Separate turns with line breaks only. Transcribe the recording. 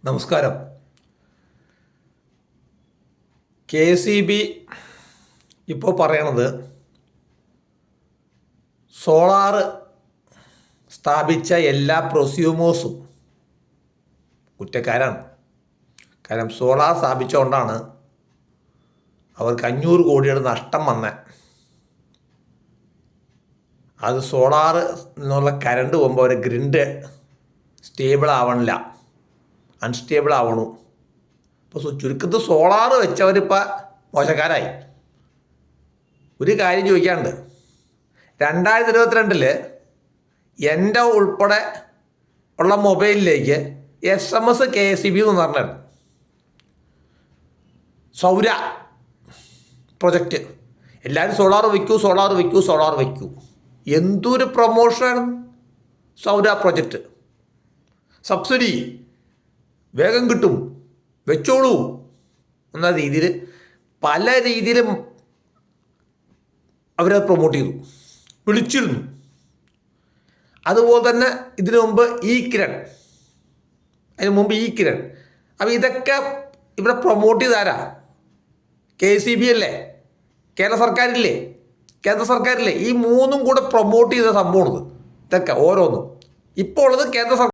നമസ്കാരം. KCB ഇപ്പോൾ പറയണത് സോളാർ സ്ഥാപിച്ച എല്ലാ പ്രൊസ്യൂമേഴ്സും കുറ്റക്കാരാണ്. കാരണം സോളാർ സ്ഥാപിച്ചുകൊണ്ടാണ് അവർക്ക് 500 കോടിയുടെ നഷ്ടം വന്നത്. അത് സോളാർ എന്നുള്ള കറണ്ട് പോകുമ്പോൾ അവർ ഗ്രിഡ് സ്റ്റേബിൾ ആവണില്ല, അൺസ്റ്റേബിൾ ആവണു. ഇപ്പോൾ ചുരുക്കത്തിൽ സോളാർ വെച്ചവരിപ്പോൾ മോശക്കാരായി. ഒരു കാര്യം ചോദിക്കാനുണ്ട്. 2022 എൻ്റെ ഉൾപ്പെടെ ഉള്ള മൊബൈലിലേക്ക് SMS KCB എന്ന് പറഞ്ഞായിരുന്നു. സൗര പ്രൊജക്റ്റ് എല്ലാവരും സോളാർ വയ്ക്കൂ, സോളാർ വയ്ക്കൂ, സോളാർ വയ്ക്കൂ. എന്തൊരു പ്രൊമോഷനാണ് സൗര പ്രൊജക്റ്റ്. സബ്സിഡി വേഗം കിട്ടും, വെച്ചോളൂ എന്ന രീതിയിൽ പല രീതിയിലും അവരത് പ്രൊമോട്ട് ചെയ്തു, വിളിച്ചിരുന്നു. അതുപോലെ തന്നെ ഇതിനു മുമ്പ് കിരൺ, അതിന് മുമ്പ് കിരൺ. അപ്പോൾ ഇതൊക്കെ ഇവിടെ പ്രൊമോട്ട് ചെയ്താരാ? KCB അല്ലേ, കേരള സർക്കാരില്ലേ, കേന്ദ്ര സർക്കാരില്ലേ? ഈ മൂന്നും കൂടെ പ്രൊമോട്ട് ചെയ്ത സംഭവമാണിത്. ഇതൊക്കെ ഓരോന്നും ഇപ്പോൾ ഉള്ളത് കേന്ദ്ര സർക്കാർ.